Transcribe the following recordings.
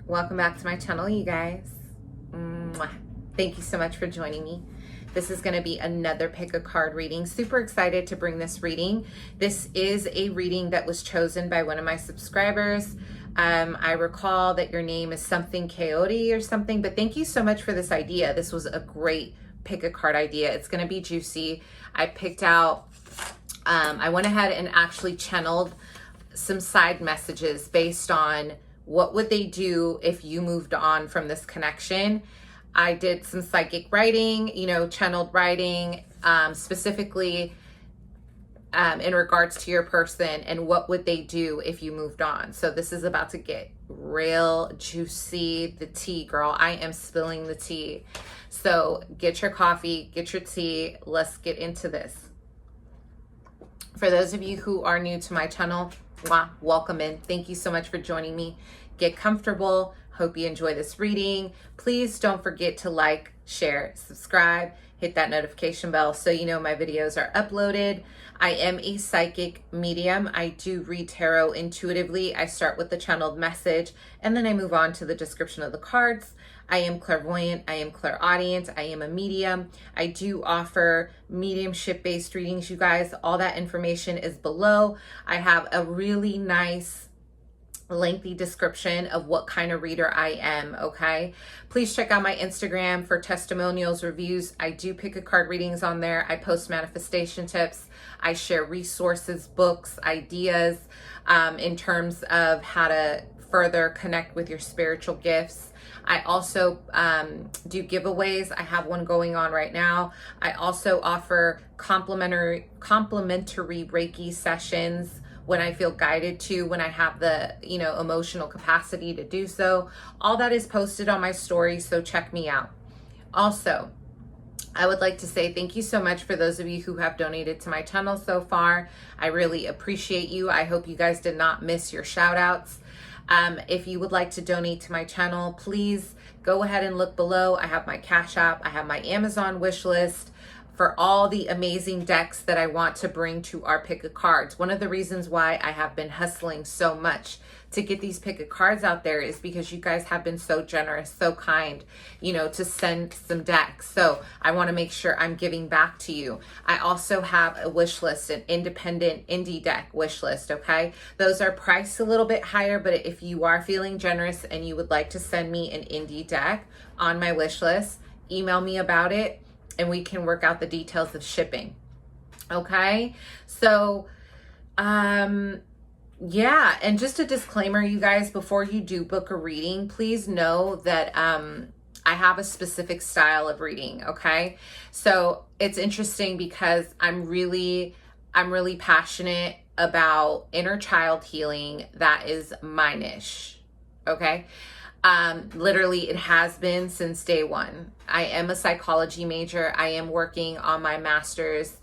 Welcome back to my channel, you guys. Mwah. Thank you so much for joining me. This is going to be another pick a card reading. Super excited to bring this reading. This is a reading that was chosen by one of my subscribers. I recall that your name is something Coyote or something, but thank you so much for this idea. This was a great pick a card idea. It's going to be juicy. I picked out, I went ahead and actually channeled some side messages based on what would they do if you moved on from this connection. I did some psychic writing, channeled writing, specifically in regards to your person and what would they do if you moved on. So this is about to get real juicy. The tea, girl. I am spilling the tea. So get your coffee, get your tea. Let's get into this. For those of you who are new to my channel, welcome in. Thank you so much for joining me. Get comfortable. Hope you enjoy this reading. Please don't forget to like, share, subscribe, hit that notification bell so you know my videos are uploaded. I am a psychic medium. I do read tarot intuitively. I start with the channeled message and then I move on to the description of the cards. I am clairvoyant. I am clairaudient. I am a medium. I do offer mediumship-based readings, you guys. All that information is below. I have a really nice lengthy description of what kind of reader I am, okay? Please check out my Instagram for testimonials, reviews. I do pick a card readings on there. I post manifestation tips. I share resources, books, ideas in terms of how to further connect with your spiritual gifts. I also do giveaways. I have one going on right now. I also offer complimentary Reiki sessions when I feel guided to, when I have the, emotional capacity to do so. All that is posted on my story, so check me out. Also, I would like to say thank you so much for those of you who have donated to my channel so far. I really appreciate you. I hope you guys did not miss your shout outs. If you would like to donate to my channel, please go ahead and look below. I have my Cash App. I have my Amazon wish list for all the amazing decks that I want to bring to our pick a cards. One of the reasons why I have been hustling so much to get these pick a cards out there is because you guys have been so generous, so kind, to send some decks. So I want to make sure I'm giving back to you. I also have a wish list, an independent indie deck wish list, okay? Those are priced a little bit higher, but if you are feeling generous and you would like to send me an indie deck on my wish list, email me about it and we can work out the details of shipping. Okay? So, yeah, and just a disclaimer, you guys, before you do book a reading, please know that I have a specific style of reading, okay? So it's interesting because I'm really passionate about inner child healing. That is my niche, okay? Literally, it has been since day one. I am a psychology major. I am working on my master's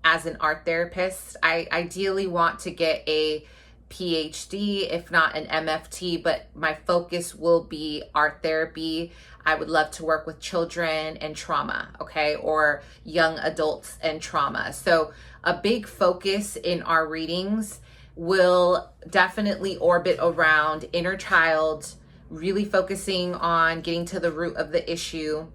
as an art therapist. I ideally want to get a PhD, if not an MFT, but my focus will be art therapy. I would love to work with children and trauma, okay, or young adults and trauma. So a big focus in our readings will definitely orbit around inner child, really focusing on getting to the root of the issue.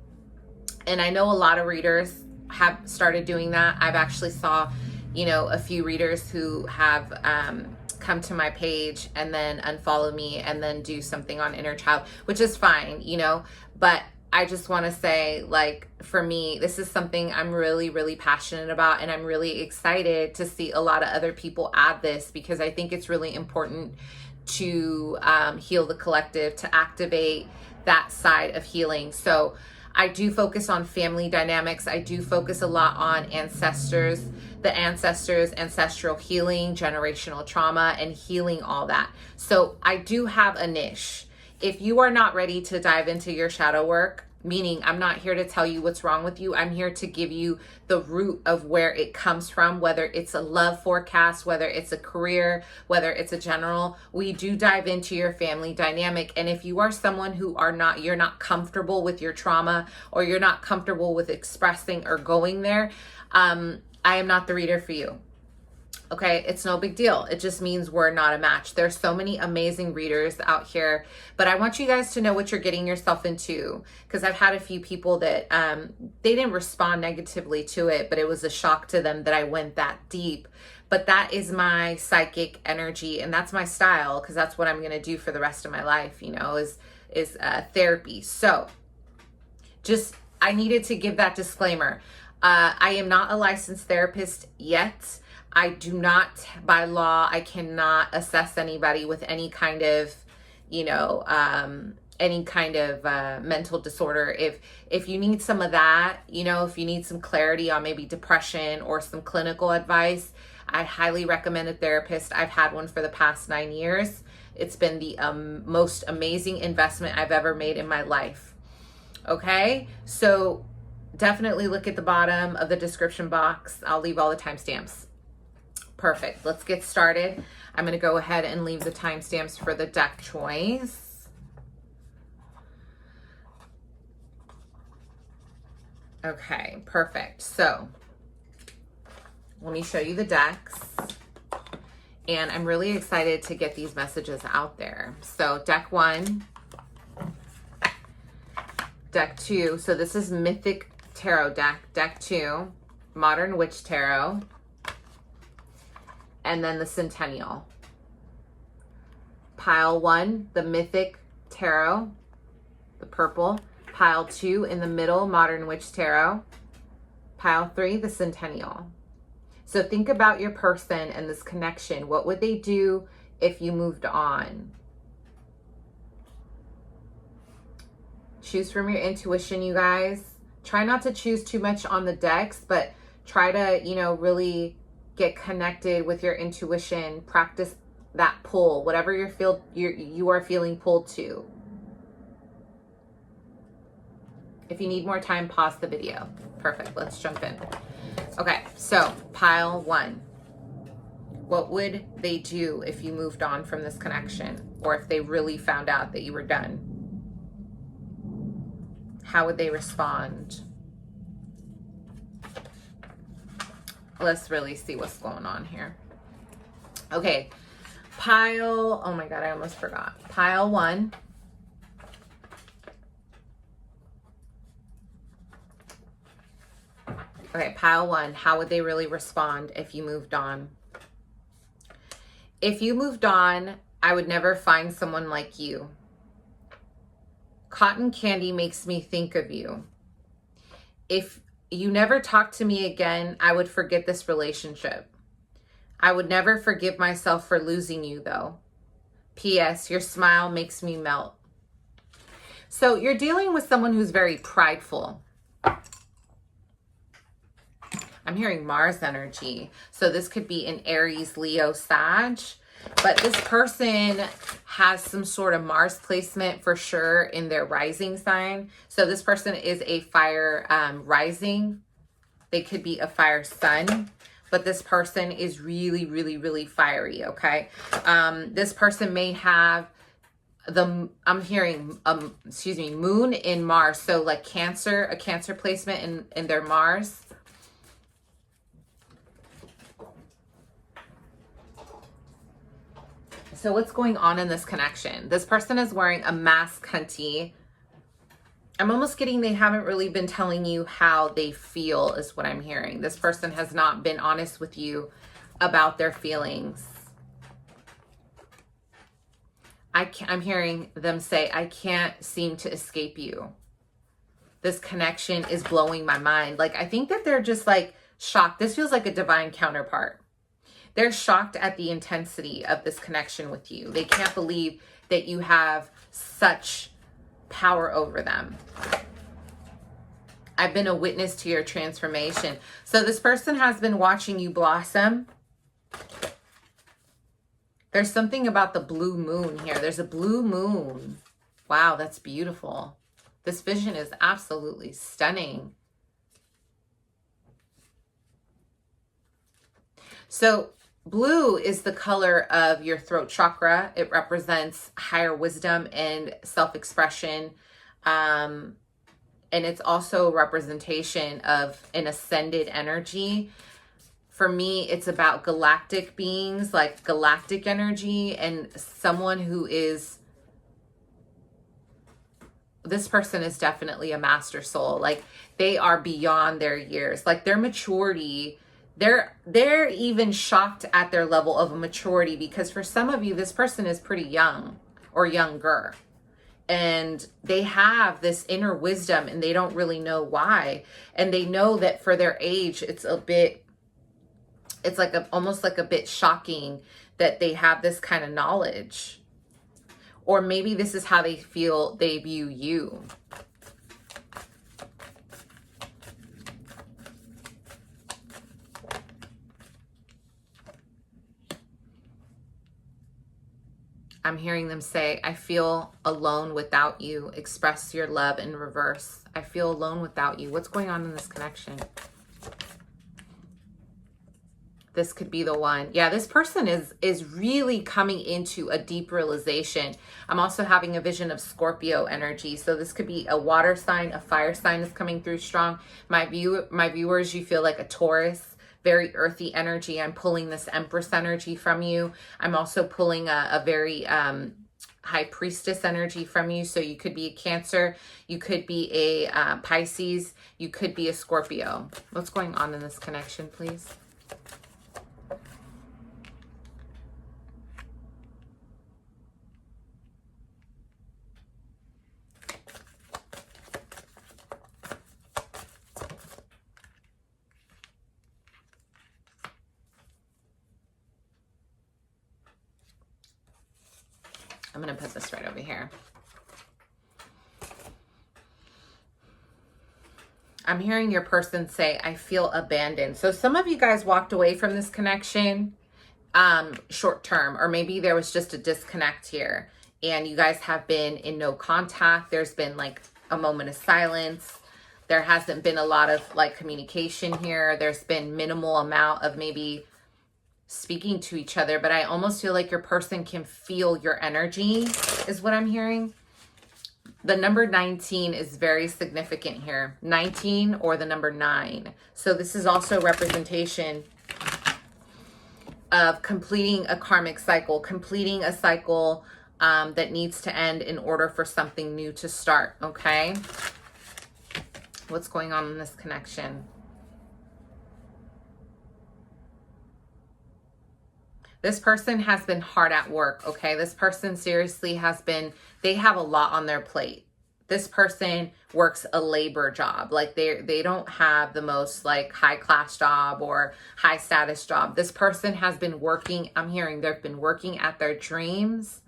And I know a lot of readers have started doing that. I've actually saw, a few readers who have come to my page and then unfollow me and then do something on inner child, which is fine, but I just want to say, for me, this is something I'm really passionate about, and I'm really excited to see a lot of other people add this because I think it's really important to heal the collective, to activate that side of healing. So I do focus on family dynamics. I do focus a lot on ancestors, ancestral healing, generational trauma, and healing all that. So I do have a niche. If you are not ready to dive into your shadow work, meaning I'm not here to tell you what's wrong with you, I'm here to give you the root of where it comes from, whether it's a love forecast, whether it's a career, whether it's a general, we do dive into your family dynamic. And if you are someone who you're not comfortable with your trauma, or you're not comfortable with expressing or going there, I am not the reader for you. Okay, it's no big deal. It just means we're not a match. There's so many amazing readers out here, but I want you guys to know what you're getting yourself into, because I've had a few people that they didn't respond negatively to it, but it was a shock to them that I went that deep. But that is my psychic energy, and that's my style, because that's what I'm going to do for the rest of my life, you know, is therapy. So just, I needed to give that disclaimer. I am not a licensed therapist yet. I do not, by law, I cannot assess anybody with any kind of, you know, mental disorder. If you need some of that, you know, if you need some clarity on maybe depression or some clinical advice, I highly recommend a therapist. I've had one for the past 9 years. It's been the most amazing investment I've ever made in my life. Okay, so definitely look at the bottom of the description box. I'll leave all the timestamps. Perfect. Let's get started. I'm going to go ahead and leave the timestamps for the deck choice. Okay, perfect. So let me show you the decks. And I'm really excited to get these messages out there. So deck 1, deck 2. So this is Mythic Tarot deck. Deck 2, Modern Witch Tarot. And then the Centennial. Pile 1, the Mythic Tarot, the purple. Pile 2 in the middle, Modern Witch Tarot. Pile 3, the Centennial. So think about your person and this connection. What would they do if you moved on? Choose from your intuition, you guys. Try not to choose too much on the decks, but try to, you know, really get connected with your intuition. Practice that pull, whatever you are feeling pulled to. If you need more time, pause the video. Perfect. Let's jump in. Okay, so pile 1. What would they do if you moved on from this connection, or if they really found out that you were done? How would they respond? Let's really see what's going on here. Okay, oh my God, I almost forgot. Pile 1. Okay, pile 1, how would they really respond if you moved on? If you moved on, I would never find someone like you. Cotton candy makes me think of you. If you never talk to me again, I would forget this relationship. I would never forgive myself for losing you, though. P.S. Your smile makes me melt. So you're dealing with someone who's very prideful. I'm hearing Mars energy. So this could be an Aries, Leo, Sag. But this person has some sort of Mars placement for sure in their rising sign. So this person is a fire rising. They could be a fire sun. But this person is really, really, really fiery, okay? This person may have I'm hearing, moon in Mars. So like Cancer, a Cancer placement in their Mars. So what's going on in this connection? This person is wearing a mask, hunty. I'm almost getting they haven't really been telling you how they feel is what I'm hearing. This person has not been honest with you about their feelings. I'm hearing them say, I can't seem to escape you. This connection is blowing my mind. Like, I think that they're just like shocked. This feels like a divine counterpart. They're shocked at the intensity of this connection with you. They can't believe that you have such power over them. I've been a witness to your transformation. So this person has been watching you blossom. There's something about the blue moon here. There's a blue moon. Wow, that's beautiful. This vision is absolutely stunning. So blue is the color of your throat chakra. It represents higher wisdom and self-expression. And it's also a representation of an ascended energy. For me, it's about galactic beings, like galactic energy, and someone who is, this person is definitely a master soul. Like they are beyond their years, like their maturity. They're even shocked at their level of maturity, because for some of you, this person is pretty young or younger. And they have this inner wisdom and they don't really know why. And they know that for their age, it's like almost like a bit shocking that they have this kind of knowledge. Or maybe this is how they feel they view you. I'm hearing them say, I feel alone without you. Express your love in reverse. I feel alone without you. What's going on in this connection? This could be the one. Yeah, this person is really coming into a deep realization. I'm also having a vision of Scorpio energy. So this could be a water sign, a fire sign is coming through strong. My viewers, you feel like a Taurus, very earthy energy. I'm pulling this Empress energy from you. I'm also pulling a very High Priestess energy from you. So you could be a Cancer, you could be a Pisces, you could be a Scorpio. What's going on in this connection, please? I'm going to put this right over here. I'm hearing your person say, I feel abandoned. So some of you guys walked away from this connection short term, or maybe there was just a disconnect here and you guys have been in no contact. There's been like a moment of silence. There hasn't been a lot of like communication here. There's been minimal amount of maybe speaking to each other, but I almost feel like your person can feel your energy is what I'm hearing. The number 19 is very significant here. 19 or the number 9. So this is also representation of completing a karmic cycle, completing a cycle that needs to end in order for something new to start, okay? What's going on in this connection? This person has been hard at work, okay? This person seriously has been, they have a lot on their plate. This person works a labor job. Like they don't have the most like high class job or high status job. This person has been working, I'm hearing they've been working at their dreams,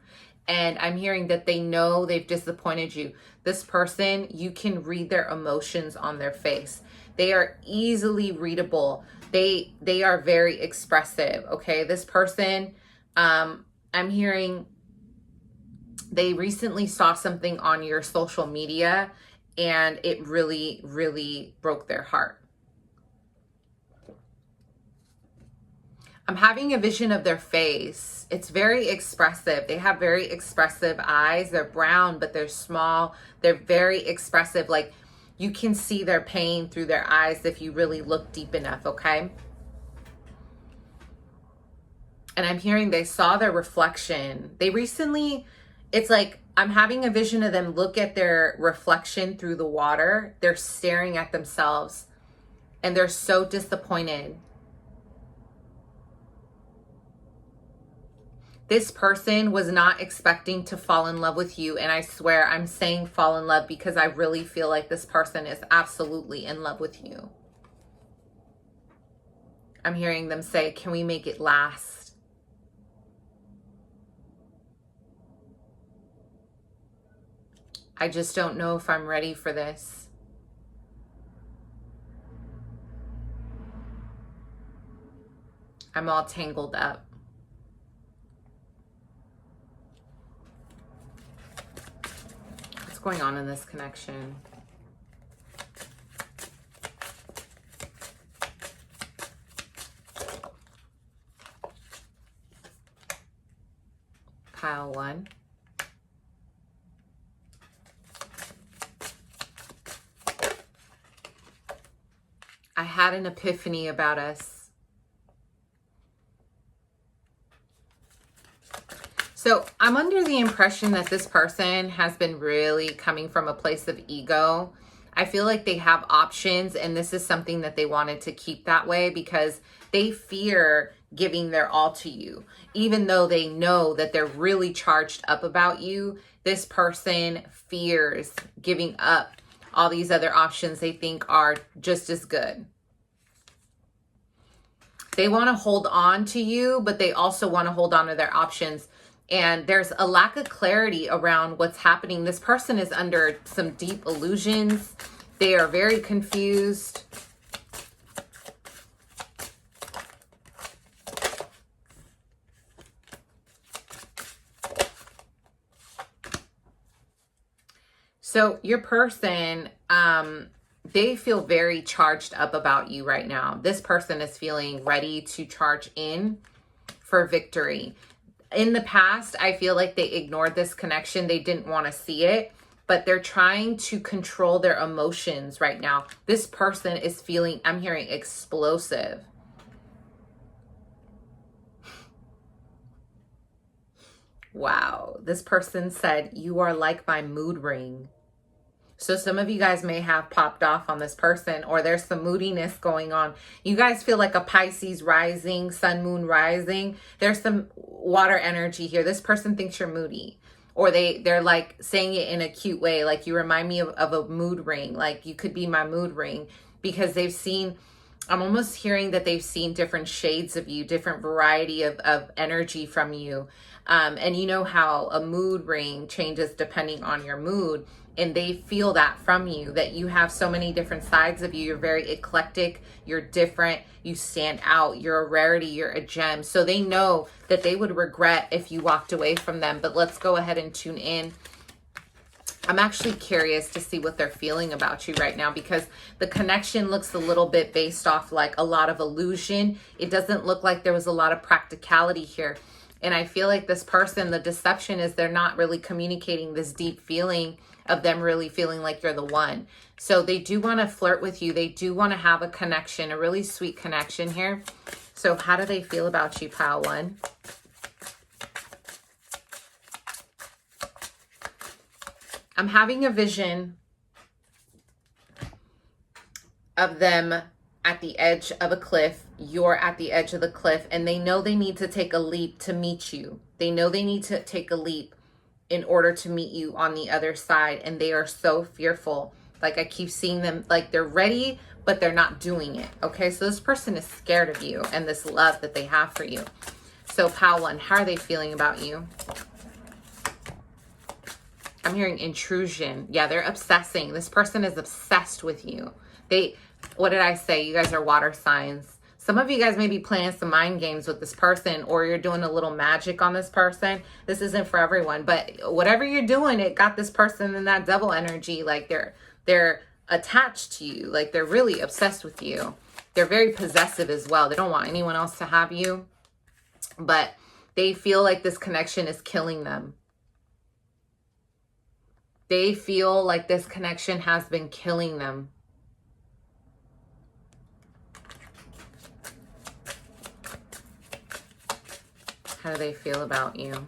and I'm hearing that they know they've disappointed you. This person, you can read their emotions on their face. They are easily readable. They are very expressive, okay? This person, I'm hearing they recently saw something on your social media and it really, really broke their heart. I'm having a vision of their face. It's very expressive. They have very expressive eyes. They're brown, but they're small. They're very expressive. Like you can see their pain through their eyes if you really look deep enough, okay? And I'm hearing they saw their reflection. They recently, it's like I'm having a vision of them look at their reflection through the water. They're staring at themselves and they're so disappointed. This person was not expecting to fall in love with you. And I swear I'm saying fall in love because I really feel like this person is absolutely in love with you. I'm hearing them say, can we make it last? I just don't know if I'm ready for this. I'm all tangled up. What's going on in this connection? Pile 1. I had an epiphany about us. So I'm under the impression that this person has been really coming from a place of ego. I feel like they have options, and this is something that they wanted to keep that way because they fear giving their all to you. Even though they know that they're really charged up about you, this person fears giving up all these other options they think are just as good. They want to hold on to you, but they also want to hold on to their options. And there's a lack of clarity around what's happening. This person is under some deep illusions. They are very confused. So your person, they feel very charged up about you right now. This person is feeling ready to charge in for victory. In the past, I feel like they ignored this connection. They didn't want to see it, but they're trying to control their emotions right now. This person is feeling, I'm hearing explosive. Wow. This person said, you are like my mood ring. So some of you guys may have popped off on this person, or there's some moodiness going on. You guys feel like a Pisces rising, sun, moon rising. There's some water energy here. This person thinks you're moody, or they're like saying it in a cute way. Like, you remind me of a mood ring. Like, you could be my mood ring, because they've seen, I'm almost hearing that they've seen different shades of you, different variety of energy from you. And you know how a mood ring changes depending on your mood. And they feel that from you, that you have so many different sides of you. You're very eclectic. You're different. You stand out. You're a rarity. You're a gem. So they know that they would regret if you walked away from them. But let's go ahead and tune in. I'm actually curious to see what they're feeling about you right now, because the connection looks a little bit based off like a lot of illusion. It doesn't look like there was a lot of practicality here. And I feel like this person, the deception is they're not really communicating this deep feeling of them really feeling like you're the one. So they do want to flirt with you. They do want to have a connection, a really sweet connection here. So how do they feel about you, pile one? I'm having a vision of them at the edge of a cliff. You're at the edge of the cliff, and they know they need to take a leap to meet you. They know they need to take a leap in order to meet you on the other side, and they are so fearful. Like, I keep seeing them, like they're ready, but they're not doing it. Okay, so this person is scared of you and this love that they have for you. So pile one, how are they feeling about you? I'm hearing intrusion. Yeah, they're obsessing. This person is obsessed with you. What did I say? You guys are water signs. Some of you guys may be playing some mind games with this person, or you're doing a little magic on this person. This isn't for everyone, but whatever you're doing, it got this person in that devil energy. Like, they're attached to you. Like, they're really obsessed with you. They're very possessive as well. They don't want anyone else to have you, but they feel like this connection is killing them. They feel like this connection has been killing them. How do they feel about you?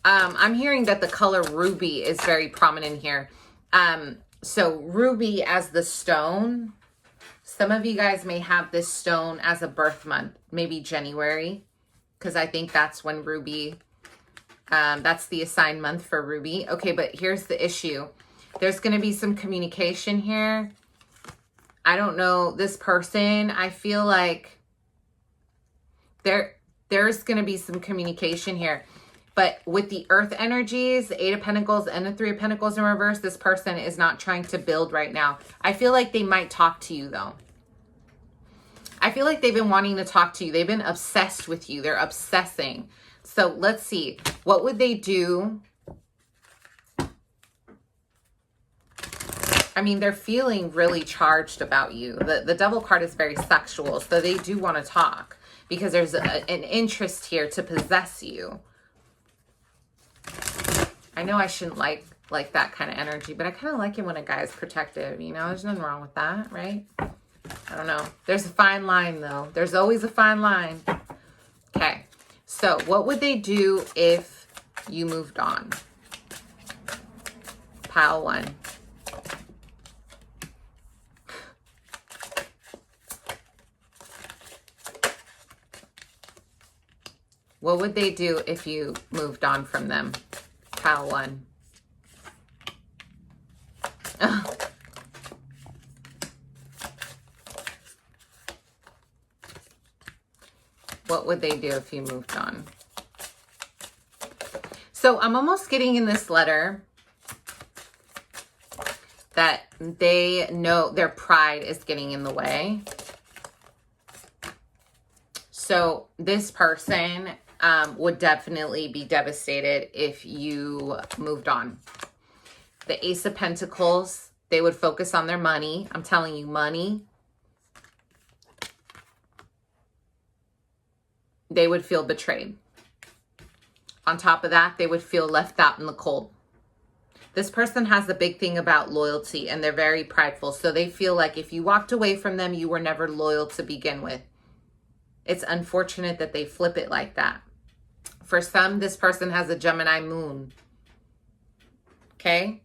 I'm hearing that the color ruby is very prominent here. So ruby as the stone. Some of you guys may have this stone as a birth month, maybe January, because I think that's when ruby, that's the assigned month for ruby. Okay, but here's the issue. There's going to be some communication here. I don't know, this person, I feel like there's going to be some communication here. But with the earth energies, the 8 of Pentacles and the 3 of Pentacles in reverse, this person is not trying to build right now. I feel like they might talk to you, though. I feel like they've been wanting to talk to you. They've been obsessed with you. They're obsessing. So let's see. What would they do? I mean, they're feeling really charged about you. The Devil card is very sexual, so they do want to talk because there's an interest here to possess you. I know I shouldn't like like that kind of energy, but I kind of like it when a guy is protective, you know? There's nothing wrong with that, right? I don't know. There's a fine line, though. There's always a fine line. Okay. So what would they do if you moved on? Pile 1. What would they do if you moved on from them? Pile 1. What would they do if you moved on? So I'm almost getting in this letter that they know their pride is getting in the way. So this person would definitely be devastated if you moved on. The Ace of Pentacles, they would focus on their money. I'm telling you, money. They would feel betrayed. On top of that, they would feel left out in the cold. This person has a big thing about loyalty, and they're very prideful. So they feel like if you walked away from them, you were never loyal to begin with. It's unfortunate that they flip it like that. For some, this person has a Gemini moon. Okay?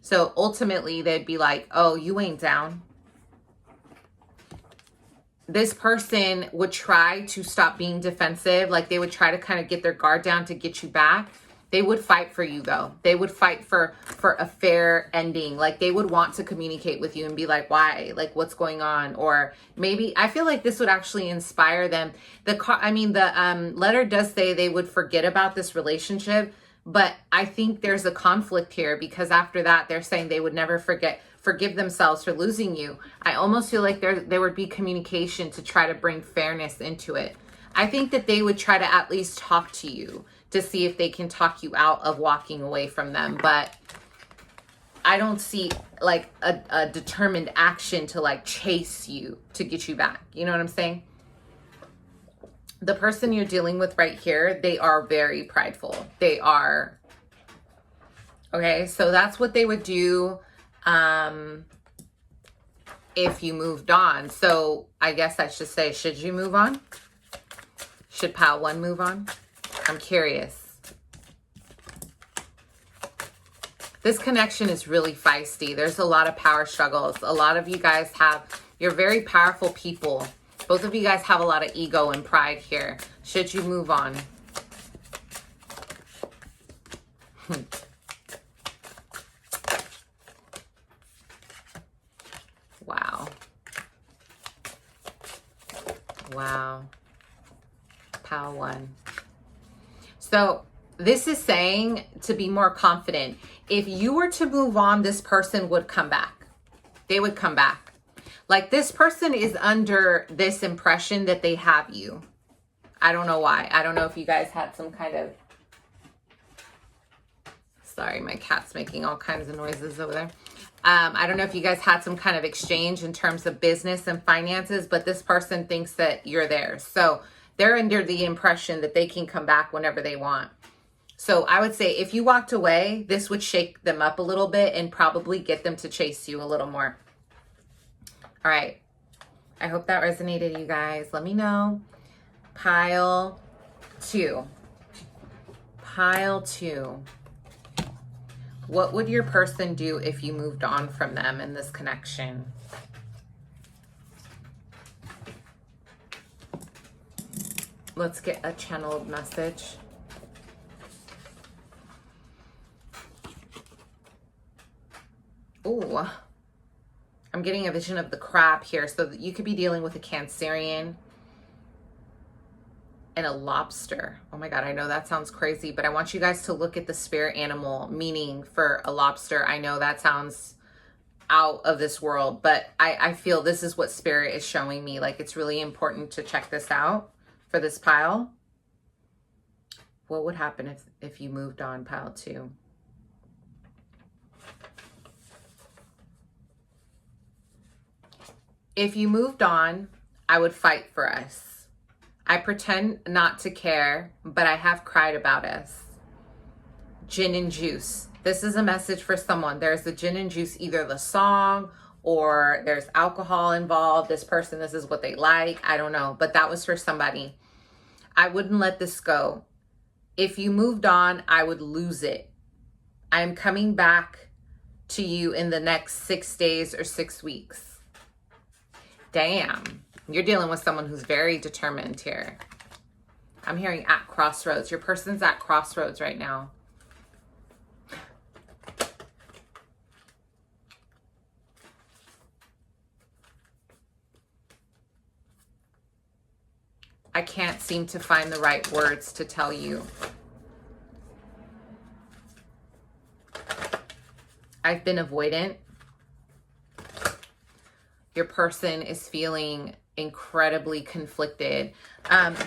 So ultimately, they'd be like, oh, you ain't down. This person would try to stop being defensive. Like they would try to kind of get their guard down to get you back. They would fight for you, though. They would fight for a fair ending. Like they would want to communicate with you and be like, why? Like what's going on? Or maybe I feel like this would actually inspire them. The letter does say they would forget about this relationship, but I think there's a conflict here because after that, they're saying they would never forgive themselves for losing you. I almost feel like there would be communication to try to bring fairness into it. I think that they would try to at least talk to you to see if they can talk you out of walking away from them. But I don't see like a determined action to like chase you to get you back. You know what I'm saying? The person you're dealing with right here, they are very prideful. They are. Okay, so that's what they would do if you moved on. So I guess I should say, should you move on? Should pile 1 move on? I'm curious. This connection is really feisty. There's a lot of power struggles. A lot of you guys you're very powerful people. Both of you guys have a lot of ego and pride here. Should you move on? Wow. Wow. Pile 1. So this is saying to be more confident. If you were to move on, this person would come back. They would come back. Like this person is under this impression that they have you. I don't know why. I don't know if you guys had some kind of... Sorry, my cat's making all kinds of noises over there. I don't know if you guys had some kind of exchange in terms of business and finances, but this person thinks that you're theirs. So they're under the impression that they can come back whenever they want. So I would say if you walked away, this would shake them up a little bit and probably get them to chase you a little more. All right. I hope that resonated, you guys. Let me know. Pile 2. Pile 2. What would your person do if you moved on from them in this connection? Let's get a channeled message. Ooh. I'm getting a vision of the crab here. So that you could be dealing with a Cancerian and a lobster. Oh my God, I know that sounds crazy, but I want you guys to look at the spirit animal meaning for a lobster. I know that sounds out of this world, but I feel this is what spirit is showing me. Like it's really important to check this out for this pile. What would happen if you moved on, pile 2? If you moved on, I would fight for us. I pretend not to care, but I have cried about us. gin and juice. This is a message for someone. There's the gin and juice, either the song or there's alcohol involved. This person, this is what they like. I don't know, but that was for somebody. I wouldn't let this go. If you moved on, I would lose it. I'm coming back to you in the next 6 days or 6 weeks. Damn. You're dealing with someone who's very determined here. I'm hearing at crossroads. Your person's at crossroads right now. I can't seem to find the right words to tell you. I've been avoidant. Your person is feeling incredibly conflicted.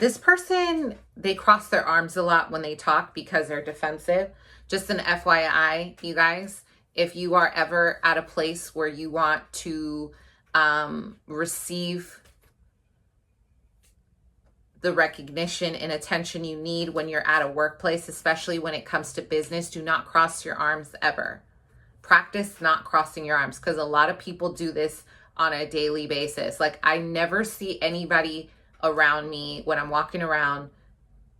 This person, they cross their arms a lot when they talk because they're defensive. Just an FYI, you guys, if you are ever at a place where you want to receive the recognition and attention you need when you're at a workplace, especially when it comes to business, do not cross your arms ever. Practice not crossing your arms, because a lot of people do this on a daily basis. Like, I never see anybody around me when I'm walking around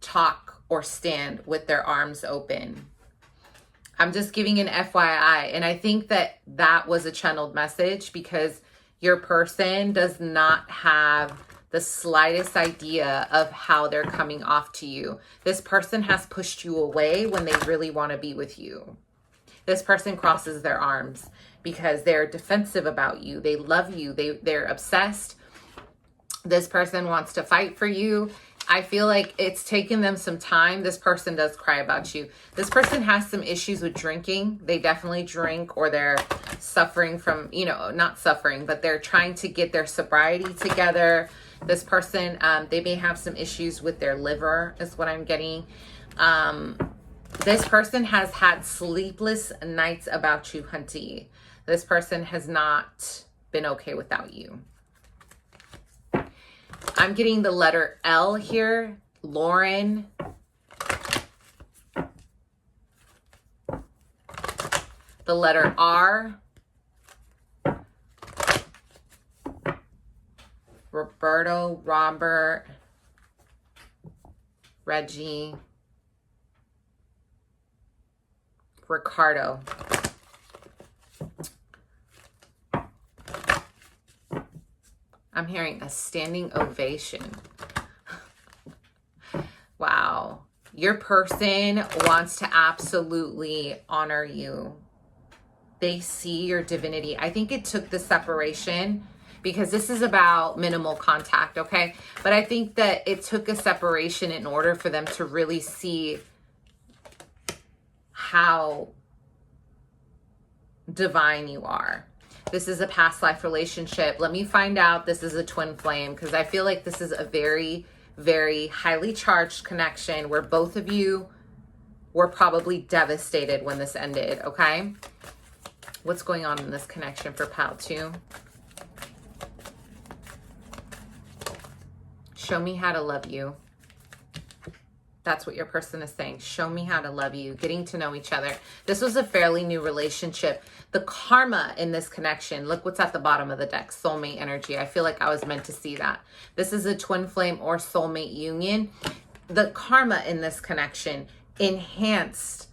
talk or stand with their arms open. I'm just giving an FYI. And I think that that was a channeled message, because your person does not have the slightest idea of how they're coming off to you. This person has pushed you away when they really want to be with you. This person crosses their arms because they're defensive about you. They love you. They're obsessed. This person wants to fight for you. I feel like it's taken them some time. This person does cry about you. This person has some issues with drinking. They definitely drink, or they're suffering from, not suffering, but they're trying to get their sobriety together. This person, they may have some issues with their liver, is what I'm getting. This person has had sleepless nights about you, hunty. This person has not been okay without you. I'm getting the letter L here. Lauren. The letter R. Roberto, Robert, Reggie, Ricardo. I'm hearing a standing ovation. Wow. Your person wants to absolutely honor you. They see your divinity. I think it took the separation, because this is about minimal contact, okay? But I think that it took a separation in order for them to really see how divine you are. This is a past life relationship. Let me find out this is a twin flame, because I feel like this is a very, very highly charged connection where both of you were probably devastated when this ended, okay? What's going on in this connection for Pal 2? Show me how to love you. That's what your person is saying. Show me how to love you. Getting to know each other. This was a fairly new relationship. The karma in this connection, look what's at the bottom of the deck. Soulmate energy. I feel like I was meant to see that. This is a twin flame or soulmate union. The karma in this connection enhanced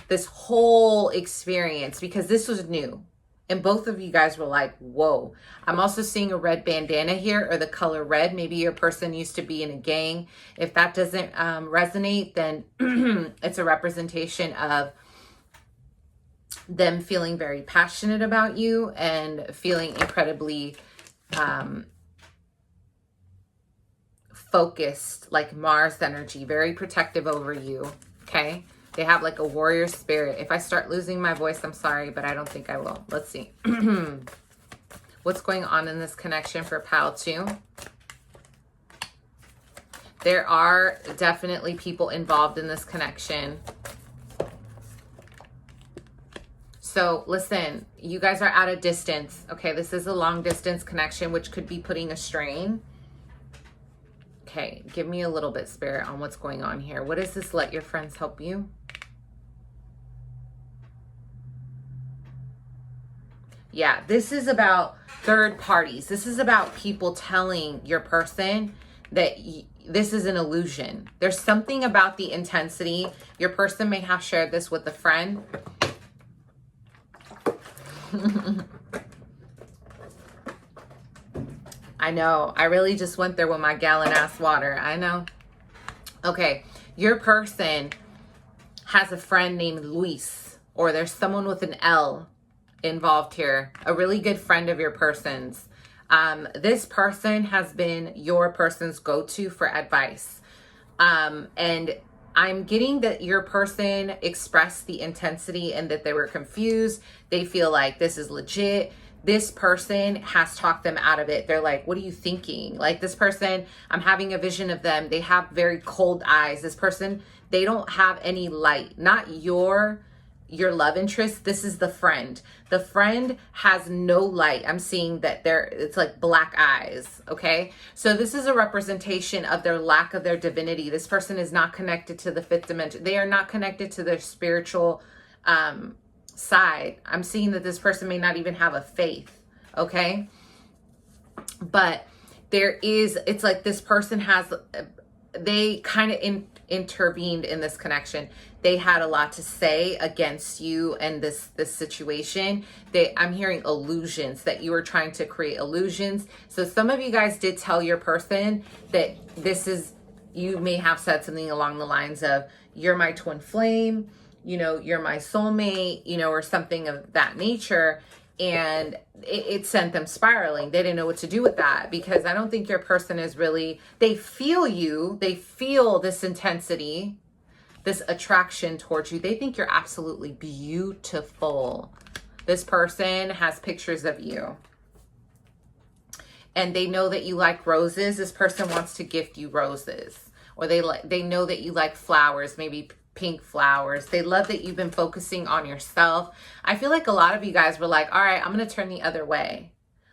this whole experience, because this was new. And both of you guys were like, whoa. I'm also seeing a red bandana here, or the color red. Maybe your person used to be in a gang. If that doesn't resonate, then it's a representation of them feeling very passionate about you and feeling incredibly focused, like Mars energy, very protective over you, okay? They have like a warrior spirit. If I start losing my voice, I'm sorry, but I don't think I will. Let's see. What's going on in this connection for Pal 2? There are definitely people involved in this connection. So listen, you guys are at a distance. Okay, this is a long distance connection, which could be putting a strain. Okay, give me a little bit, Spirit, on what's going on here. What is this? Let your friends help you. Yeah, this is about third parties. This is about people telling your person that this is an illusion. There's something about the intensity. Your person may have shared this with a friend. I know. I really just went there with my gallon-ass water. I know. Okay. Your person has a friend named Luis, or there's someone with an L involved here. A really good friend of your person's. This person has been your person's go-to for advice. And I'm getting that your person expressed the intensity and that they were confused. They feel like this is legit. This person has talked them out of it. They're like, what are you thinking? Like this person, I'm having a vision of them. They have very cold eyes. This person, they don't have any light. Not your love interest. This is the friend. The friend has no light. I'm seeing that it's like black eyes. Okay. So this is a representation of their lack of their divinity. This person is not connected to the fifth dimension. They are not connected to their spiritual, side. I'm seeing that this person may not even have a faith. Okay. But it's like this person they kind of intervened in this connection. They had a lot to say against you and this situation. I'm hearing illusions, that you were trying to create illusions. So some of you guys did tell your person that you may have said something along the lines of, you're my twin flame, you're my soulmate, or something of that nature. And it sent them spiraling. They didn't know what to do with that, because I don't think your person is really, they feel you. They feel this intensity, this attraction towards you. They think you're absolutely beautiful. This person has pictures of you. And they know that you like roses. This person wants to gift you roses. Or they know that you like flowers, maybe pink flowers. They love that you've been focusing on yourself. I feel like a lot of you guys were like, all right, I'm going to turn the other way.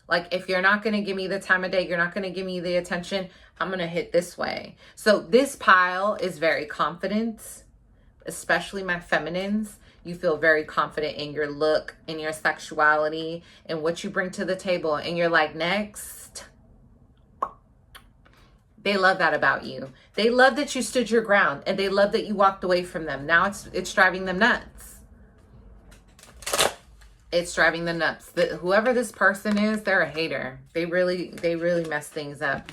Like, if you're not going to give me the time of day, you're not going to give me the attention, I'm going to hit this way. So this pile is very confident, especially my feminines. You feel very confident in your look, in your sexuality, and what you bring to the table. And you're like, next. They love that about you. They love that you stood your ground, and they love that you walked away from them. Now it's driving them nuts. It's driving them nuts. Whoever this person is, they're a hater. They really mess things up.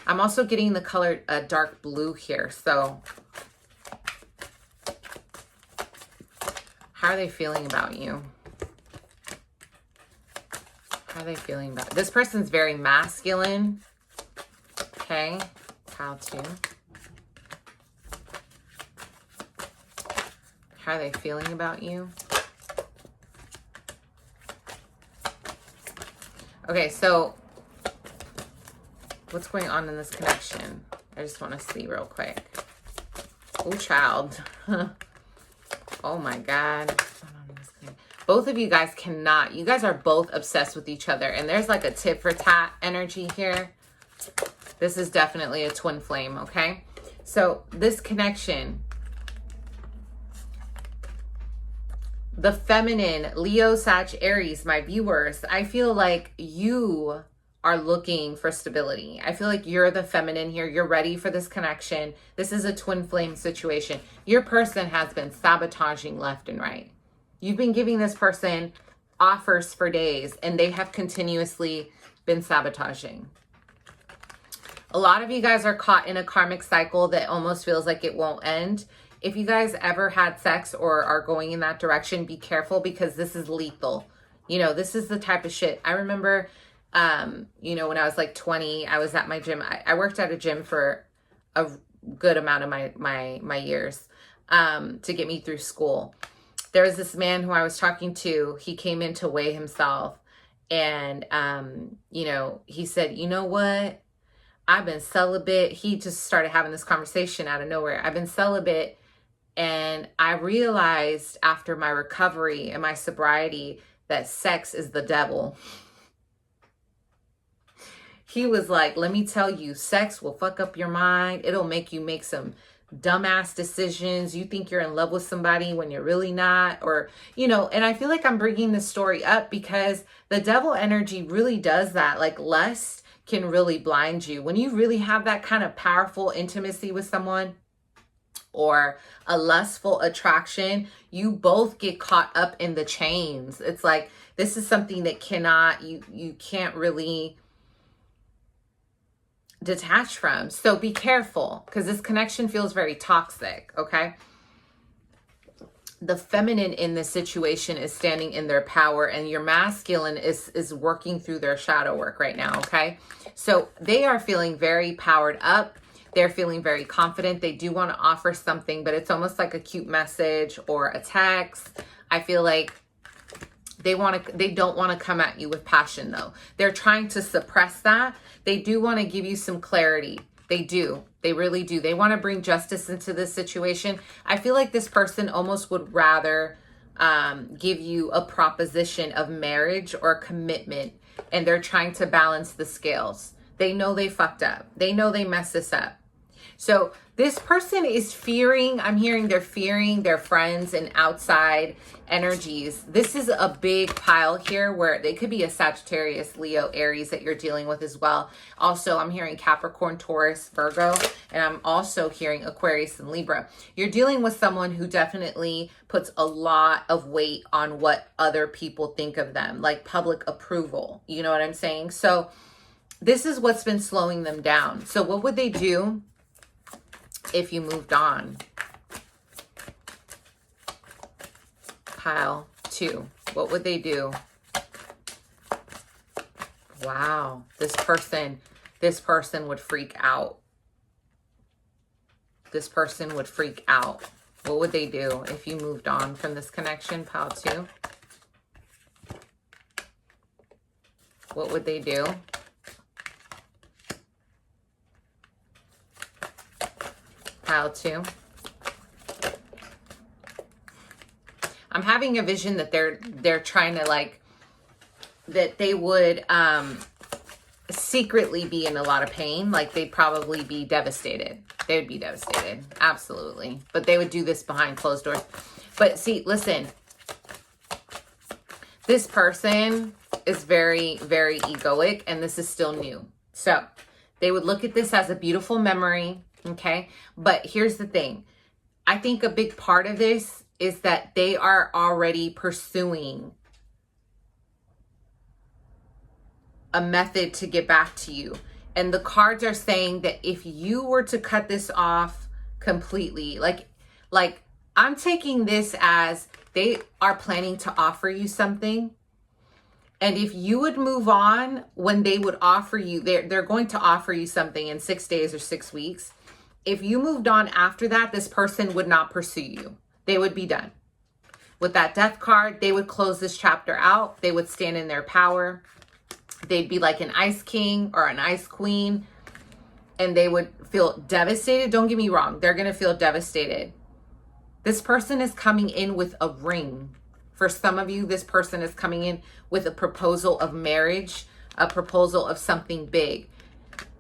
I'm also getting the color dark blue here. So how are they feeling about you? How are they feeling about this person's very masculine. Okay. How to. How are they feeling about you? Okay, so what's going on in this connection? I just want to see real quick. Oh, child. Oh my God. Both of you guys cannot. You guys are both obsessed with each other. And there's like a tit for tat energy here. This is definitely a twin flame, okay? So this connection, the feminine, Leo, Sag, Aries, my viewers, I feel like you are looking for stability. I feel like you're the feminine here. You're ready for this connection. This is a twin flame situation. Your person has been sabotaging left and right. You've been giving this person offers for days, and they have continuously been sabotaging. A lot of you guys are caught in a karmic cycle that almost feels like it won't end. If you guys ever had sex or are going in that direction, be careful, because this is lethal. This is the type of shit. I remember, when I was like 20, I was at my gym. I worked at a gym for a good amount of my years to get me through school. There was this man who I was talking to. He came in to weigh himself, and, he said, you know what? I've been celibate. He just started having this conversation out of nowhere. I've been celibate, and I realized after my recovery and my sobriety that sex is the devil. He was like, let me tell you, sex will fuck up your mind. It'll make you make some dumbass decisions. You think you're in love with somebody when you're really not, or, you know, and I feel like I'm bringing this story up because the devil energy really does that. Like lust can really blind you. When you really have that kind of powerful intimacy with someone or a lustful attraction, you both get caught up in the chains. It's like, this is something that you can't really detach from. So be careful, because this connection feels very toxic, okay? The feminine in this situation is standing in their power, and your masculine is working through their shadow work right now, okay? So they are feeling very powered up. They're feeling very confident. They do want to offer something, but it's almost like a cute message or a text. I feel like they don't want to come at you with passion though. They're trying to suppress that. They do want to give you some clarity. They do. They really do. They want to bring justice into this situation. I feel like this person almost would rather give you a proposition of marriage or commitment, and they're trying to balance the scales. They know they fucked up. They know they messed this up. So this person is fearing, I'm hearing they're fearing their friends and outside energies. This is a big pile here where they could be a Sagittarius, Leo, Aries that you're dealing with as well. Also, I'm hearing Capricorn, Taurus, Virgo, and I'm also hearing Aquarius and Libra. You're dealing with someone who definitely puts a lot of weight on what other people think of them, like public approval. You know what I'm saying? So this is what's been slowing them down. So what would they do if you moved on? Pile 2. What would they do? Wow. This person would freak out. This person would freak out. What would they do if you moved on from this connection? Pile 2. What would they do? Pile 2. I'm having a vision that they're trying to, like, that they would secretly be in a lot of pain. Like they'd probably be devastated. They would be devastated. Absolutely. But they would do this behind closed doors. But see, listen, this person is very, very egoic, and this is still new. So they would look at this as a beautiful memory. Okay. But here's the thing. I think a big part of this is that they are already pursuing a method to get back to you. And the cards are saying that if you were to cut this off completely, like I'm taking this as they are planning to offer you something. And if you would move on when they would offer you, they're going to offer you something in 6 days or 6 weeks. If you moved on after that, this person would not pursue you. They would be done. With that death card, they would close this chapter out. They would stand in their power. They'd be like an ice king or an ice queen, and they would feel devastated. Don't get me wrong. They're going to feel devastated. This person is coming in with a ring. For some of you, this person is coming in with a proposal of marriage, a proposal of something big.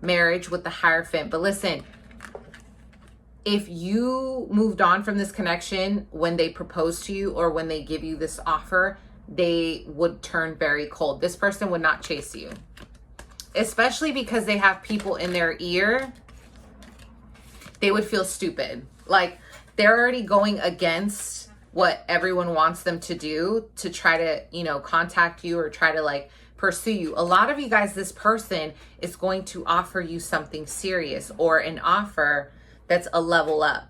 Marriage with the Hierophant. But listen, if you moved on from this connection when they propose to you or when they give you this offer, they would turn very cold. This person would not chase you, especially because they have people in their ear. They would feel stupid. Like they're already going against what everyone wants them to do to try to, you know, contact you or try to like pursue you. A lot of you guys, this person is going to offer you something serious or an offer that's a level up.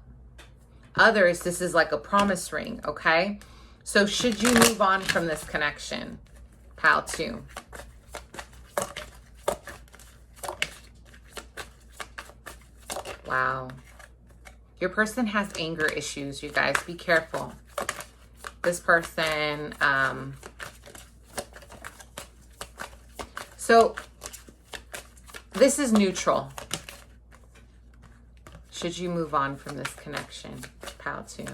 Others, this is like a promise ring, okay? So should you move on from this connection? Pile 2. Wow. Your person has anger issues, you guys. Be careful. This person, so this is neutral. Should you move on from this connection? Pile 2.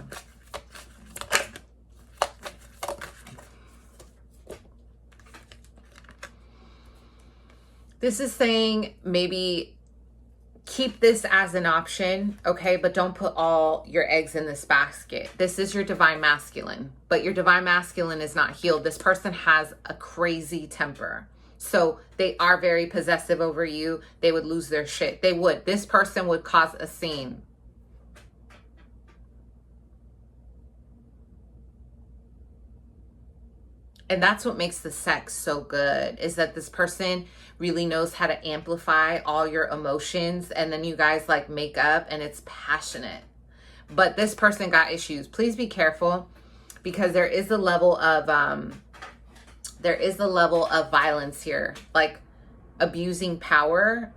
This is saying maybe keep this as an option, okay? But don't put all your eggs in this basket. This is your divine masculine, but your divine masculine is not healed. This person has a crazy temper. So they are very possessive over you. They would lose their shit. They would. This person would cause a scene. And that's what makes the sex so good, is that this person really knows how to amplify all your emotions, and then you guys like make up and it's passionate. But this person got issues. Please be careful, because there is a level of violence here, like abusing power.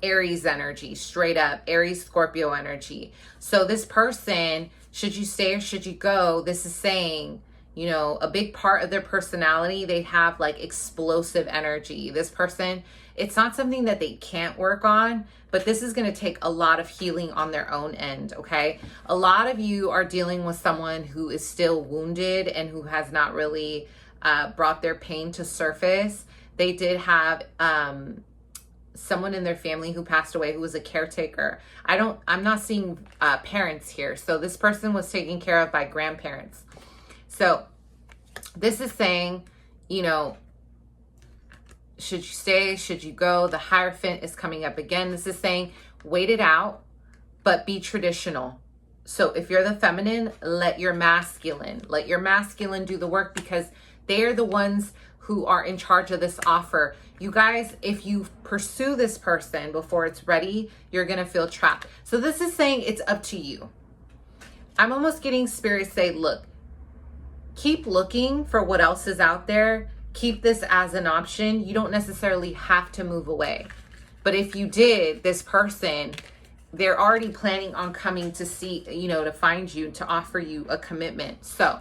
Aries energy, straight up Aries Scorpio energy. So this person, should you stay or should you go, this is saying, you know, a big part of their personality, they have like explosive energy. This person, it's not something that they can't work on, but this is going to take a lot of healing on their own end, okay? A lot of you are dealing with someone who is still wounded and who has not really brought their pain to surface. They did have someone in their family who passed away who was a caretaker. I'm not seeing parents here. So this person was taken care of by grandparents. So this is saying, you know, should you stay? Should you go? The Hierophant is coming up again. This is saying, wait it out, but be traditional. So if you're the feminine, let your masculine do the work, because they are the ones who are in charge of this offer. You guys, if you pursue this person before it's ready, you're going to feel trapped. So this is saying it's up to you. I'm almost getting spirit say, look, keep looking for what else is out there. Keep this as an option. You don't necessarily have to move away. But if you did, this person, they're already planning on coming to see, you know, to find you, to offer you a commitment. So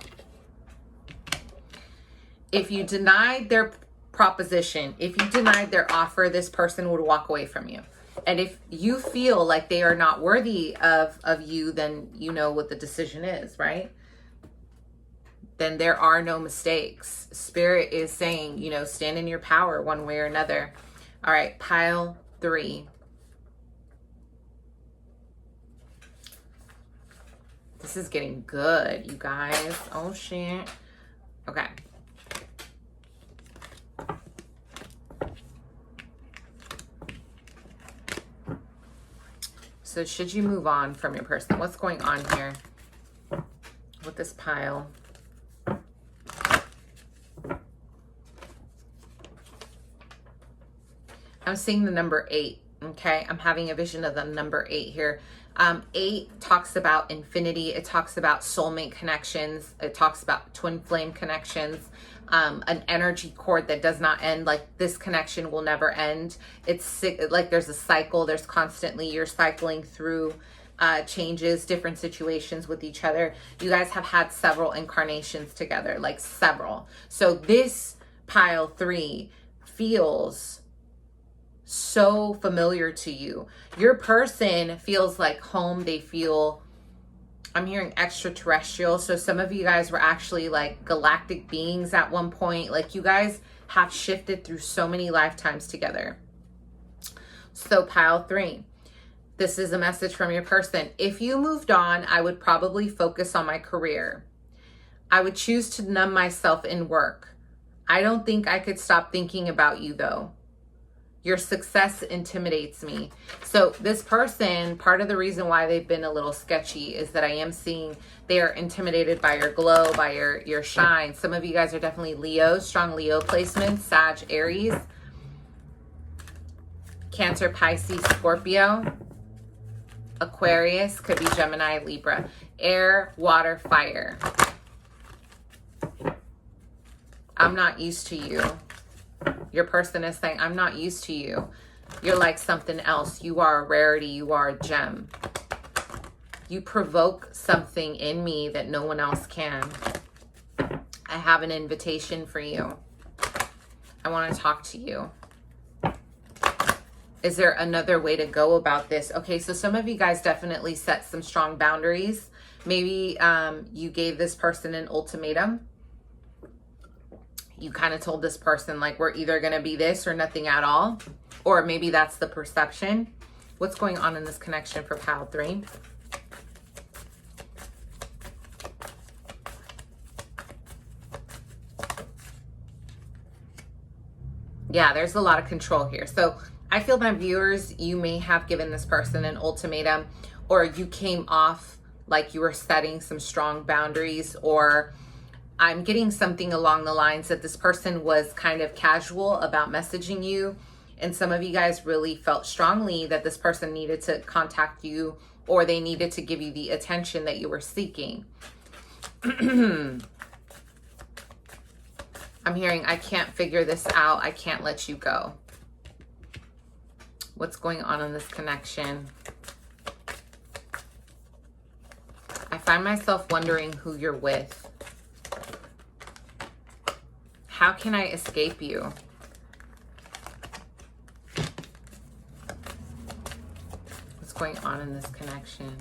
if you denied their proposition, if you denied their offer, this person would walk away from you. And if you feel like they are not worthy of you, then you know what the decision is, right? Then there are no mistakes. Spirit is saying, you know, stand in your power one way or another. All right, pile 3. This is getting good, you guys. Oh, shit. Okay. So should you move on from your person? What's going on here with this pile? I'm seeing the number 8, okay? I'm having a vision of the number 8 here. 8 talks about infinity. It talks about soulmate connections. It talks about twin flame connections. An energy cord that does not end. Like, this connection will never end. It's like there's a cycle. There's constantly, you're cycling through changes, different situations with each other. You guys have had several incarnations together, like several. So this pile 3 feels so familiar to you. Your person feels like home. They feel, I'm hearing extraterrestrial. So some of you guys were actually like galactic beings at one point. Like, you guys have shifted through so many lifetimes together. So pile 3, this is a message from your person. If you moved on, I would probably focus on my career. I would choose to numb myself in work. I don't think I could stop thinking about you though. Your success intimidates me. So this person, part of the reason why they've been a little sketchy is that I am seeing they are intimidated by your glow, by your shine. Some of you guys are definitely Leo, strong Leo placements, Sag, Aries, Cancer, Pisces, Scorpio, Aquarius, could be Gemini, Libra, air, water, fire. I'm not used to you. Your person is saying, I'm not used to you. You're like something else. You are a rarity. You are a gem. You provoke something in me that no one else can. I have an invitation for you. I want to talk to you. Is there another way to go about this? Okay, so some of you guys definitely set some strong boundaries. Maybe you gave this person an ultimatum. You kind of told this person, like, we're either going to be this or nothing at all. Or maybe that's the perception. What's going on in this connection for pile 3? Yeah, there's a lot of control here. So I feel, my viewers, you may have given this person an ultimatum, or you came off like you were setting some strong boundaries, or I'm getting something along the lines that this person was kind of casual about messaging you. And some of you guys really felt strongly that this person needed to contact you, or they needed to give you the attention that you were seeking. I'm hearing, I can't figure this out. I can't let you go. What's going on in this connection? I find myself wondering who you're with. How can I escape you? What's going on in this connection?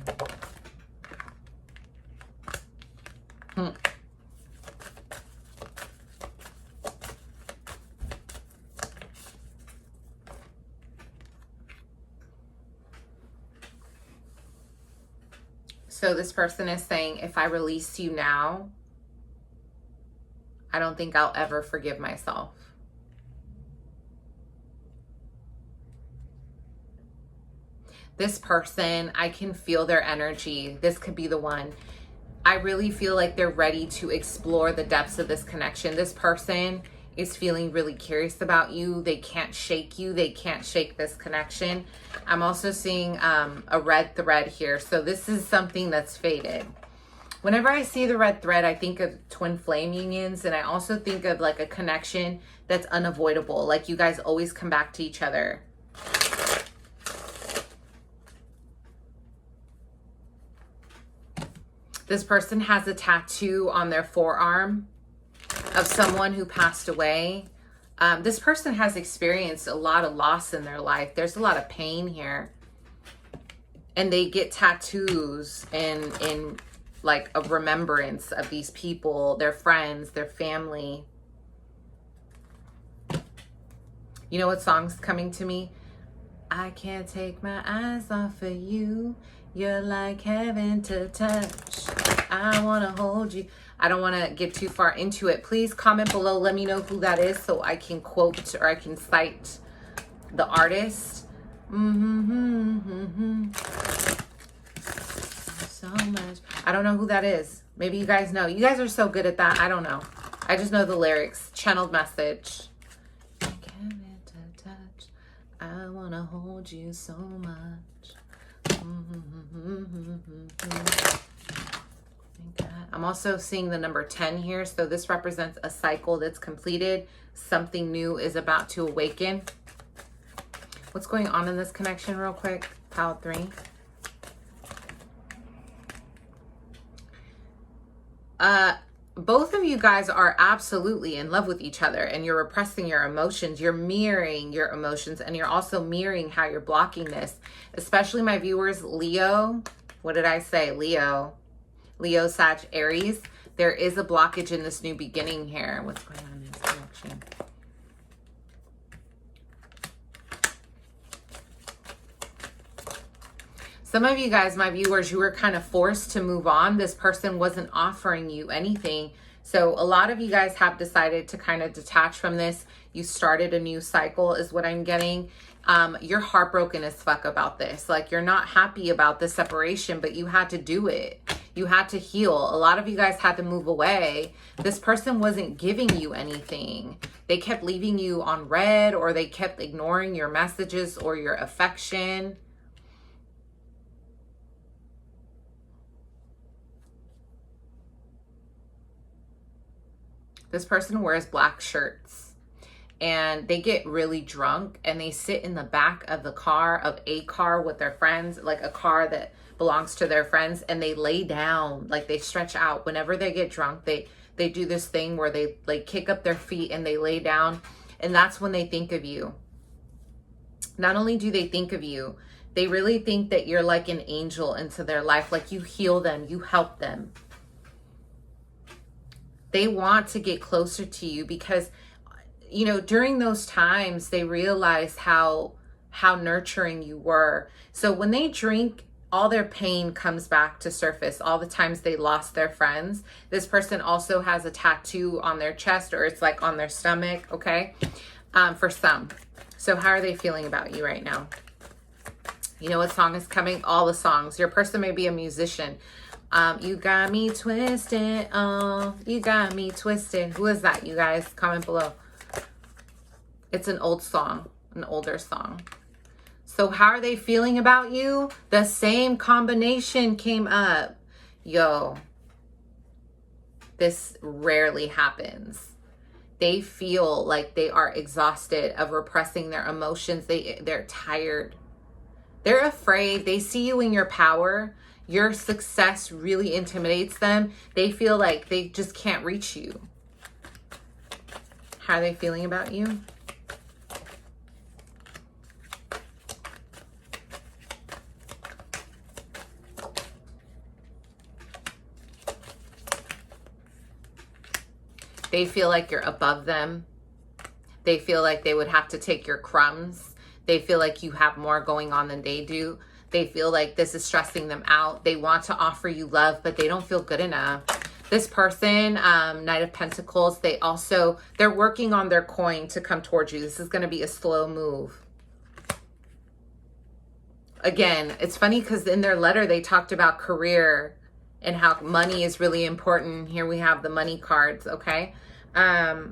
So this person is saying, if I release you now, I don't think I'll ever forgive myself. This person, I can feel their energy. This could be the one. I really feel like they're ready to explore the depths of this connection. This person is feeling really curious about you. They can't shake you. They can't shake this connection. I'm also seeing a red thread here. So this is something that's faded. Whenever I see the red thread, I think of twin flame unions, and I also think of like a connection that's unavoidable. Like you guys always come back to each other. This person has a tattoo on their forearm of someone who passed away. This person has experienced a lot of loss in their life. There's a lot of pain here. And they get tattoos in like a remembrance of these people, their friends, their family. You know what song's coming to me? I can't take my eyes off of you. You're like heaven to touch. I want to hold you. I don't want to get too far into it. Please comment below. Let me know who that is so I can quote or I can cite the artist. So much. I don't know who that is. Maybe you guys know. You guys are so good at that. I don't know. I just know the lyrics. Channeled message. Heaven to touch. I want to hold you so much. I'm also seeing the number 10 here. So this represents a cycle that's completed. Something new is about to awaken. What's going on in this connection real quick? Pile 3. Both of you guys are absolutely in love with each other, and you're repressing your emotions. You're mirroring your emotions, and you're also mirroring how you're blocking this. Especially my viewers, Leo. What did I say? Leo, Sag, Aries. There is a blockage in this new beginning here. What's going on in this connection? Some of you guys, my viewers, you were kind of forced to move on. This person wasn't offering you anything. So a lot of you guys have decided to kind of detach from this. You started a new cycle is what I'm getting. You're heartbroken as fuck about this. Like you're not happy about the separation, but you had to do it. You had to heal. A lot of you guys had to move away. This person wasn't giving you anything. They kept leaving you on red, or they kept ignoring your messages or your affection. This person wears black shirts and they get really drunk and they sit in the back of the car, of a car with their friends, like a car that belongs to their friends, and they lay down, like they stretch out. Whenever they get drunk, they do this thing where they like kick up their feet and they lay down, and that's when they think of you. Not only do they think of you, they really think that you're like an angel into their life, like you heal them, you help them. They want to get closer to you because, you know, during those times, they realize how how nurturing you were. So when they drink, all their pain comes back to surface. All the times they lost their friends. This person also has a tattoo on their chest, or it's like on their stomach, okay? For some. So how are they feeling about you right now? You know what song is coming? All the songs. Your person may be a musician. You got me twisted. Oh, you got me twisted. Who is that, you guys? Comment below. It's an old song, an older song. So how are they feeling about you? The same combination came up. Yo, this rarely happens. They feel like they are exhausted of repressing their emotions. They're tired. They're afraid. They see you in your power. Your success really intimidates them. They feel like they just can't reach you. How are they feeling about you? They feel like you're above them. They feel like they would have to take your crumbs. They feel like you have more going on than they do. They feel like this is stressing them out. They want to offer you love, but they don't feel good enough. This person, Knight of Pentacles, they're working on their coin to come towards you. This is going to be a slow move. Again, it's funny because in their letter, they talked about career and how money is really important. Here we have the money cards, okay? I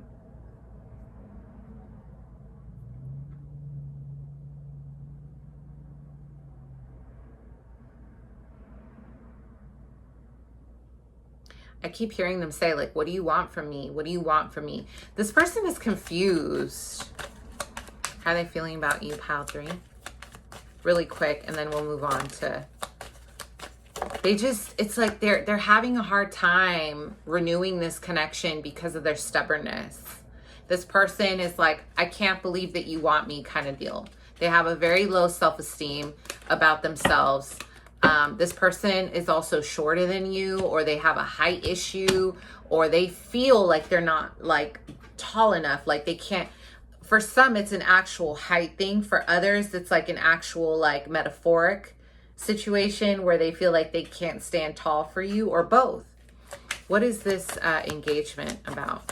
keep hearing them say, like, what do you want from me? What do you want from me? This person is confused. How are they feeling about you, pile 3? Really quick, and then we'll move on to... it's like they're having a hard time renewing this connection because of their stubbornness. This person is like, I can't believe that you want me kind of deal. They have a very low self-esteem about themselves. This person is also shorter than you, or they have a height issue, or they feel like they're not like tall enough, like they can't. For some, it's an actual height thing. For others, it's like an actual like metaphoric situation where they feel like they can't stand tall for you, or both. What is this engagement about?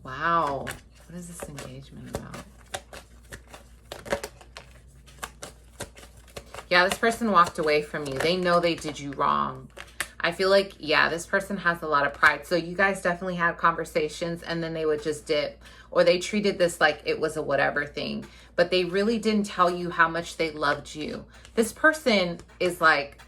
Wow. What is this engagement about? Yeah, this person walked away from you. They know they did you wrong. I feel like, yeah, this person has a lot of pride. So you guys definitely had conversations and then they would just dip. Or they treated this like it was a whatever thing. But they really didn't tell you how much they loved you. This person is like,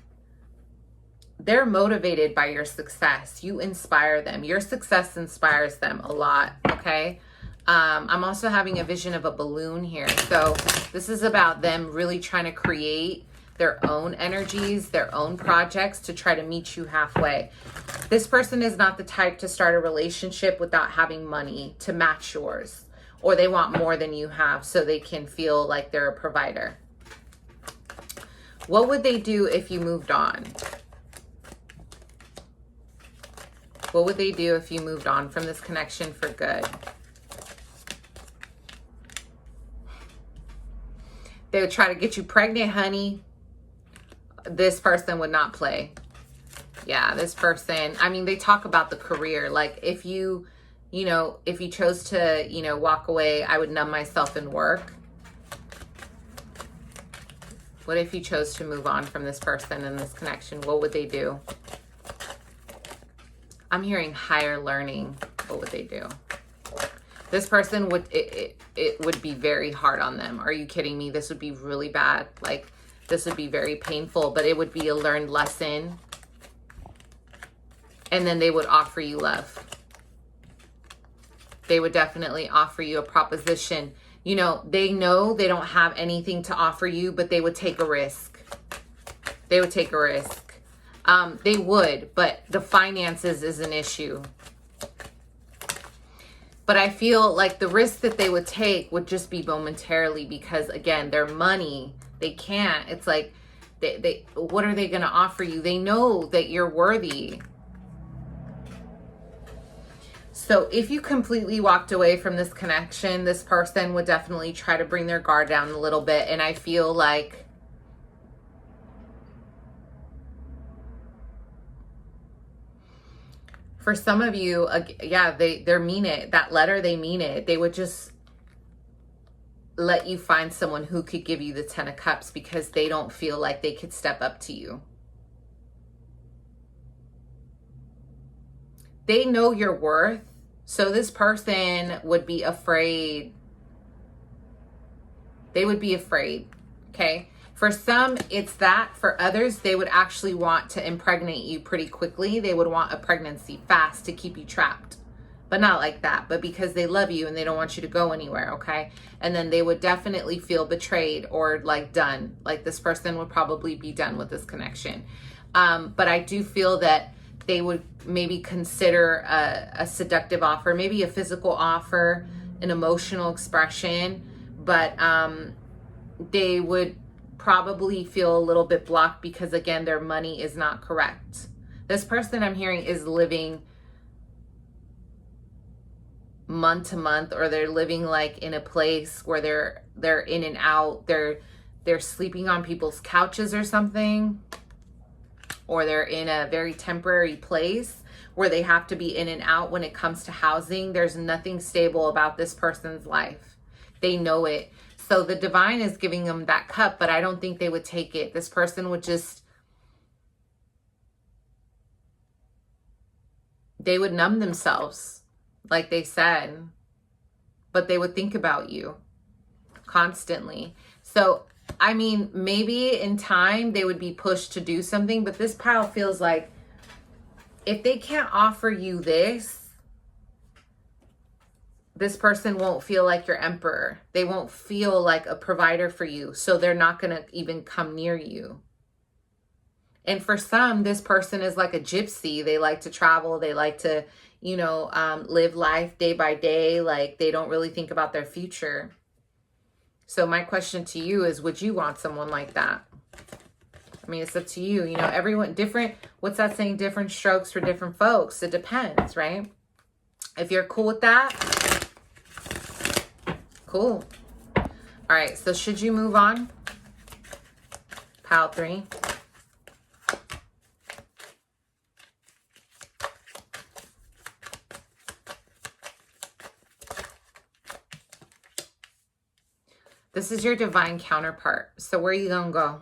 they're motivated by your success. You inspire them. Your success inspires them a lot, okay? I'm also having a vision of a balloon here. So this is about them really trying to create their own energies, their own projects to try to meet you halfway. This person is not the type to start a relationship without having money to match yours, or they want more than you have so they can feel like they're a provider. What would they do if you moved on? What would they do if you moved on from this connection for good? They would try to get you pregnant, honey. This person would not play. Yeah, this person, I mean, they talk about the career. Like if you chose to, walk away, I would numb myself and work. What if you chose to move on from this person and this connection? What would they do? I'm hearing higher learning. What would they do? This person would, it would be very hard on them. Are you kidding me? This would be really bad. Like, this would be very painful, but it would be a learned lesson. And then they would offer you love. They would definitely offer you a proposition. They know they don't have anything to offer you, but they would take a risk. They would take a risk. They would, but the finances is an issue. But I feel like the risk that they would take would just be momentarily because, again, their money, they can't. It's like, what are they going to offer you? They know that you're worthy. So if you completely walked away from this connection, this person would definitely try to bring their guard down a little bit. And I feel like for some of you, yeah, they mean it. That letter, they mean it. They would just let you find someone who could give you the 10 of Cups because they don't feel like they could step up to you. They know your worth. So this person would be afraid. They would be afraid, okay? For some, it's that. For others, they would actually want to impregnate you pretty quickly. They would want a pregnancy fast to keep you trapped. But not like that, but because they love you and they don't want you to go anywhere, okay? And then they would definitely feel betrayed or like done. Like this person would probably be done with this connection. But I do feel that they would maybe consider a seductive offer, maybe a physical offer, an emotional expression, but they would probably feel a little bit blocked because, again, their money is not correct. This person I'm hearing is living month to month, or they're living like in a place where they're in and out. They're sleeping on people's couches or something, or they're in a very temporary place where they have to be in and out when it comes to housing. There's nothing stable about this person's life. They know it. So the divine is giving them that cup, but I don't think they would take it. This person would just, they would numb themselves, like they said, but they would think about you constantly. So I mean, maybe in time they would be pushed to do something, but this pile feels like if they can't offer you this person won't feel like your emperor. They won't feel like a provider for you. So they're not going to even come near you. And for some, this person is like a gypsy. They like to travel. They like to, live life day by day. Like they don't really think about their future. So my question to you is, would you want someone like that? I mean, it's up to you. Everyone different. What's that saying? Different strokes for different folks. It depends, right? If you're cool with that, cool. All right. So should you move on? Pile 3. This is your divine counterpart. So where are you going to go?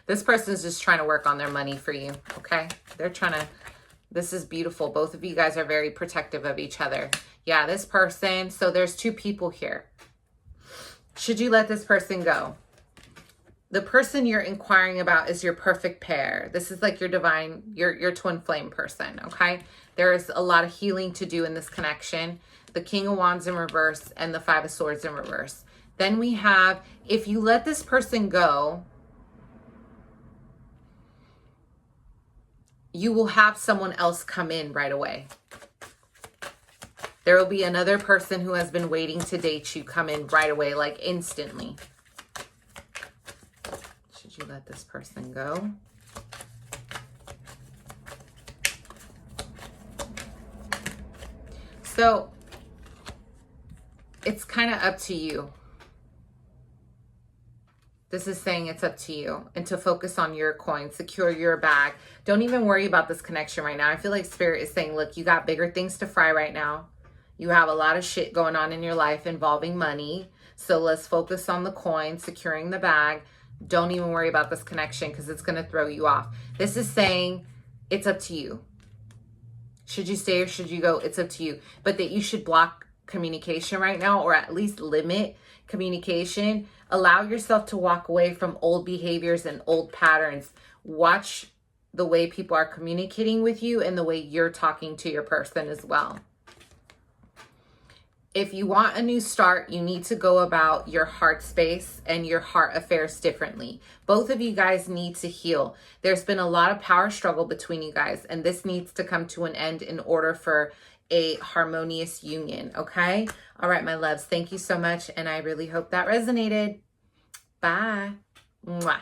This person is just trying to work on their money for you, okay? They're trying to, this is beautiful. Both of you guys are very protective of each other. Yeah, this person, so there's 2 people here. Should you let this person go? The person you're inquiring about is your perfect pair. This is like your divine, your twin flame person, okay? There's a lot of healing to do in this connection. The King of Wands in reverse and the 5 of Swords in reverse. Then we have, if you let this person go, you will have someone else come in right away. There will be another person who has been waiting to date you come in right away, like instantly. Should you let this person go? So it's kind of up to you. This is saying it's up to you and to focus on your coin, secure your bag. Don't even worry about this connection right now. I feel like Spirit is saying, look, you got bigger things to fry right now. You have a lot of shit going on in your life involving money. So let's focus on the coin, securing the bag. Don't even worry about this connection because it's going to throw you off. This is saying it's up to you. Should you stay or should you go? It's up to you. But that you should block communication right now, or at least limit communication. Allow yourself to walk away from old behaviors and old patterns. Watch the way people are communicating with you and the way you're talking to your person as well. If you want a new start, you need to go about your heart space and your heart affairs differently. Both of you guys need to heal. There's been a lot of power struggle between you guys, and this needs to come to an end in order for a harmonious union, okay? All right, my loves, thank you so much, and I really hope that resonated. Bye. Mwah.